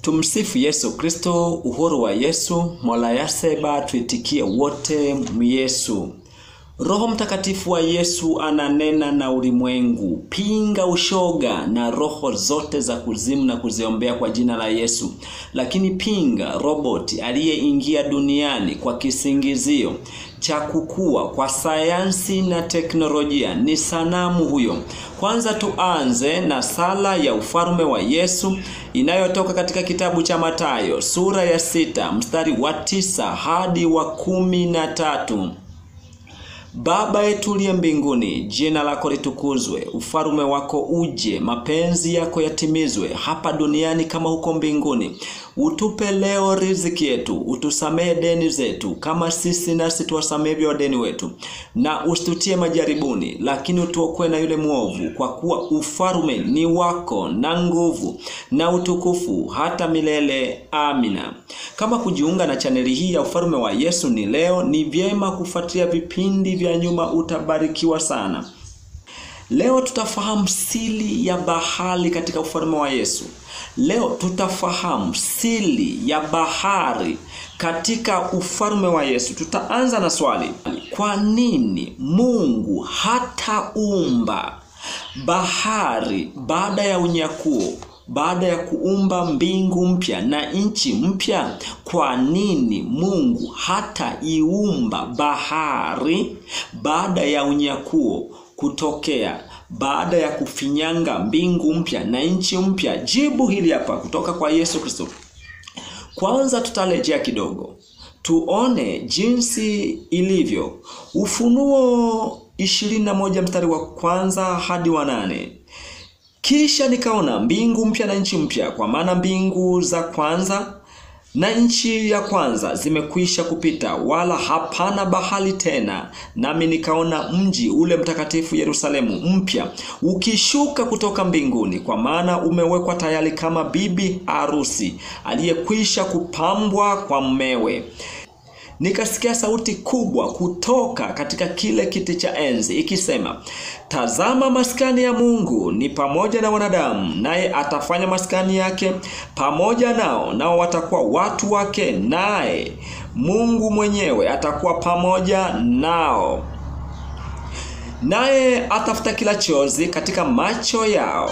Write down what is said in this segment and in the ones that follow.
Tumsifu Yesu Kristo. Uhuru wa Yesu. Mola yaseba tuitikie wote Yesu. Roho Mtakatifu wa Yesu ananena na ulimwengu. Pinga ushoga na roho zote za kuzimu na kuziombea kwa jina la Yesu. Lakini pinga roboti aliyeingia duniani kwa kisingizio cha kukua kwa sayansi na teknolojia. Ni sanamu huyo. Kwanza tuanze na sala ya ufalme wa Yesu inayotoka katika kitabu cha Mathayo sura ya 6 mstari wa 9 hadi wa 13. Baba yetu uliye mbinguni, jina lako litukuzwe, ufalme wako uje, mapenzi yako yatimizwe hapa duniani kama huko mbinguni. Utupe leo riziki yetu, utusamehe deni zetu kama sisi nasi tuwasamehe wadeni wetu, na usitutie majaribuni, lakini utuokoe na yule mwovu, kwa kuwa ufalme ni wako na nguvu na utukufu hata milele. Amina. Kama kujiunga na chaneli hii ya ufalme wa Yesu ni leo, ni vyema kufuatilia vipindi vya nyuma, utabarikiwa sana. Leo tutafahamu siri ya bahari katika ufalme wa Yesu. Leo tutafahamu siri ya bahari katika ufalme wa Yesu. Tutaanza na swali: kwa nini Mungu hataumba bahari baada ya unyakuo? Baada ya kuumba mbingu mpya na nchi mpya, kwa nini Mungu hataiumba bahari baada ya unyakuo kutokea, baada ya kufinyanga mbingu mpya na nchi mpya? Jibu hili hapa kutoka kwa Yesu Kristo. Kwanza tutarejea kidogo tuone jinsi ilivyo. Ufunuo 21 mstari wa 1 hadi wa 8. Kisha nikaona mbingu mpya na nchi mpya, kwa maana mbingu za kwanza na nchi ya kwanza zimekwisha kupita, wala hapana bahari tena. Nami nikaona mji ule mtakatifu Yerusalemu mpya ukishuka kutoka mbinguni, kwa maana umewekwa tayari kama bibi harusi aliyekwisha kupambwa kwa mumewe. Nikasikia sauti kubwa kutoka katika kile kiti cha enzi ikisema, tazama, maskani ya Mungu ni pamoja na wanadamu, naye atafanya maskani yake pamoja nao, nao watakuwa watu wake, naye Mungu mwenyewe atakuwa pamoja nao. Naye atafuta kila chozi katika macho yao,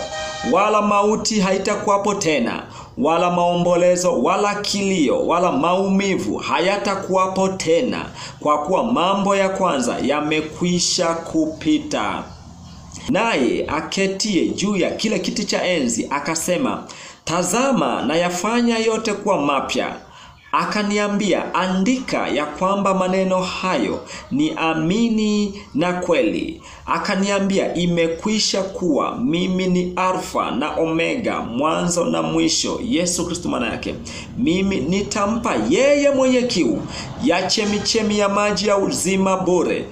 wala mauti haitakuwapo tena, wala maombolezo, wala kilio, wala maumivu hayatakuwapo tena, kwa kuwa mambo ya kwanza yamekwisha kupita. Naye aketie juu ya kile kiti cha enzi akasema, tazama, na yafanya yote kuwa mapya. Akaniambia, andika ya kwamba maneno hayo ni amini na kweli. Akaniambia, imekwisha kuwa. Mimi ni Alfa na Omega, mwanzo na mwisho. Yesu Kristo maana yake. Mimi nitampa yeye mwenye kiu ya chemichemi ya maji ya uzima bure.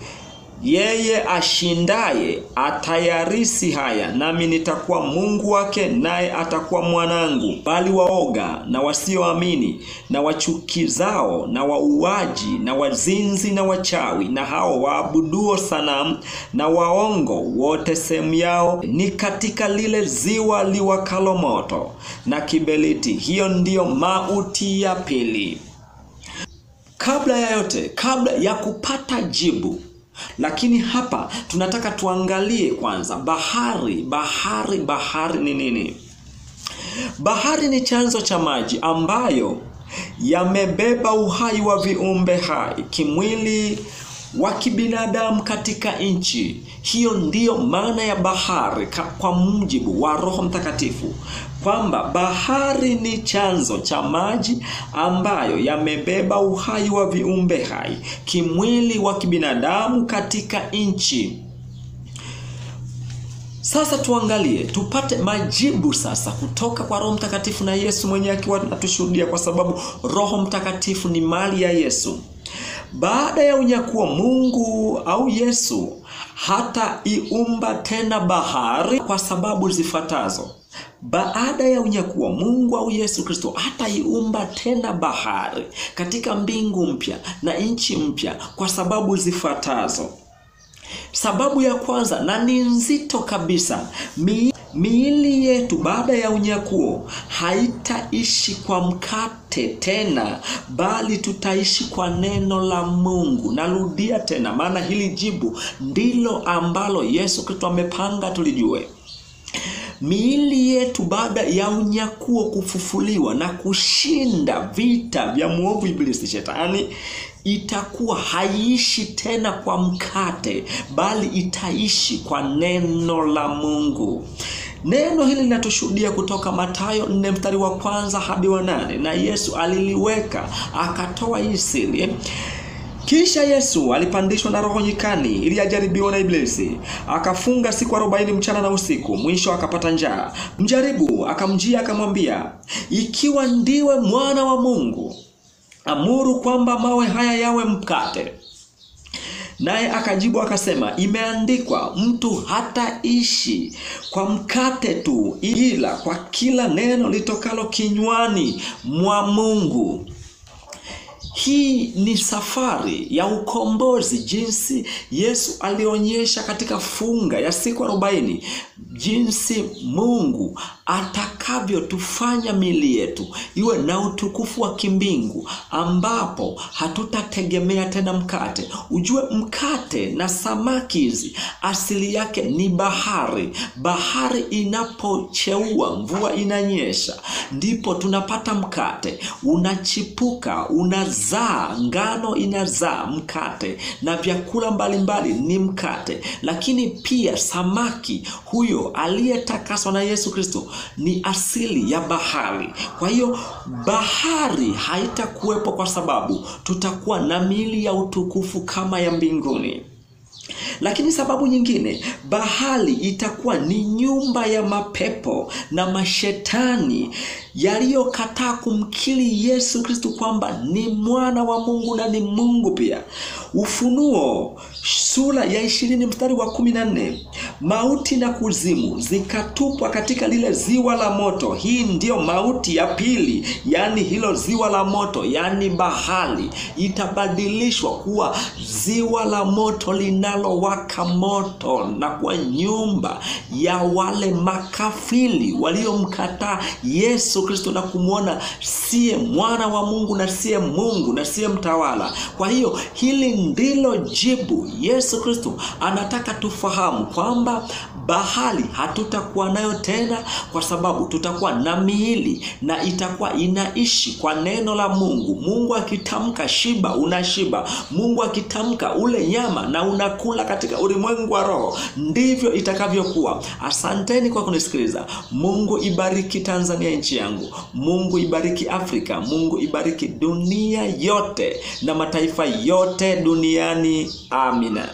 Yeye ashindaye atayarisi haya, nami nitakuwa Mungu wake, naye atakuwa mwanangu. Bali waoga na wasioamini na wachukizao na wauaji na wazinzi na wachawi na hao waabuduo sanamu na waongo wote, sehemu yao ni katika lile ziwa liwakalo moto na kiberiti. Hiyo ndiyo mauti ya pili. Kabla ya yote, kabla ya kupata jibu, lakini hapa tunataka tuangalie kwanza bahari ni nini? Bahari ni chanzo cha maji ambayo yamebeba uhai wa viumbe hai kimwili wa kibinadamu katika nchi. Hiyo ndiyo maana ya bahari kwa mujibu wa Roho Mtakatifu, kwamba bahari ni chanzo cha maji ambayo yamebeba uhai wa viumbe hai kimwili wa kibinadamu katika nchi. Sasa tuangalie, tupate majibu sasa kutoka kwa Roho Mtakatifu na Yesu mwenyewe akiwa anatushuhudia, kwa sababu Roho Mtakatifu ni mali ya Yesu. Baada ya unyakuo, Mungu au Yesu hata iumba tena bahari kwa sababu zifuatazo. Baada ya unyakuo, Mungu au Yesu Kristo hata iumba tena bahari katika mbingu mpya na nchi mpya kwa sababu zifuatazo. Sababu ya kwanza, na ni nzito kabisa, Miili yetu baada ya unyakuo haitaishi kwa mkate tena, bali tutaishi kwa neno la Mungu. Narudia tena, maana hili jibu ndilo ambalo Yesu Kristo amepanga tulijue. Miili yetu baada ya unyakuo kufufuliwa na kushinda vita vya mwovu ibilisi shetani, itakuwa haiishi tena kwa mkate, bali itaishi kwa neno la Mungu. Neno hili linatushuhudia kutoka Mathayo 4 mstari wa 1 hadi wa 8, na Yesu aliliweka akatoa hii siri. Kisha Yesu alipandishwa na Roho nyikani ili ajaribiwe na ibilisi. Akafunga siku 40 mchana na usiku, mwisho akapata njaa. Mjaribu akamjia akamwambia, ikiwa ndiwe mwana wa Mungu, amuru kwamba mawe haya yawe mkate. Naye akajibu akasema, imeandikwa, mtu hataishi kwa mkate tu, ila kwa kila neno litokalo kinywani mwa Mungu. Hii ni safari ya ukombozi, jinsi Yesu alionyesha katika funga ya siku 40, jinsi Mungu atakavyo tufanya miili yetu iwe na utukufu wa kimbingu, ambapo hatutategemea tena mkate. Ujue mkate na samaki hizi asili yake ni bahari. Bahari inapocheua, mvua inanyesha, ndipo tunapata mkate. Unachipuka, unazaa, ngano inazaa mkate, na vyakula mbalimbali ni mkate. Lakini pia samaki huyo aliyetakaswa na Yesu Kristo ni asili ya bahari. Kwa hiyo bahari haitakuwepo, kwa sababu tutakuwa na miili ya utukufu kama ya mbinguni. Lakini sababu nyingine, bahari itakuwa ni nyumba ya mapepo na mashetani yaliyokataa kumkiri Yesu Kristo kwamba ni mwana wa Mungu na ni Mungu pia. Ufunuo sura ya 20 mstari wa 14, mauti na kuzimu zikatupwa katika lile ziwa la moto. Hii ndio mauti ya pili, yani hilo ziwa la moto, yani bahari itabadilishwa kuwa ziwa la moto linalowaka moto, na kwa nyumba ya wale makafiri waliomkataa Yesu Kristo na kumwona siye mwana wa Mungu na siye Mungu na siye mtawala. Kwa hiyo hili ndilo jibu Yesu Kristo anataka tufahamu, kwamba bahari hatutakuwa nayo tena, kwa sababu tutakuwa na miili na itakuwa inaishi kwa neno la Mungu. Mungu akitamka shiba, unashiba. Mungu akitamka ule nyama na unakula katika ulimwengu wa roho. Ndivyo itakavyokuwa. Asanteni kwa kunisikiliza. Mungu ibariki Tanzania, nchi yangu. Mungu ibariki Afrika. Mungu ibariki dunia yote na mataifa yote duniani. Amina.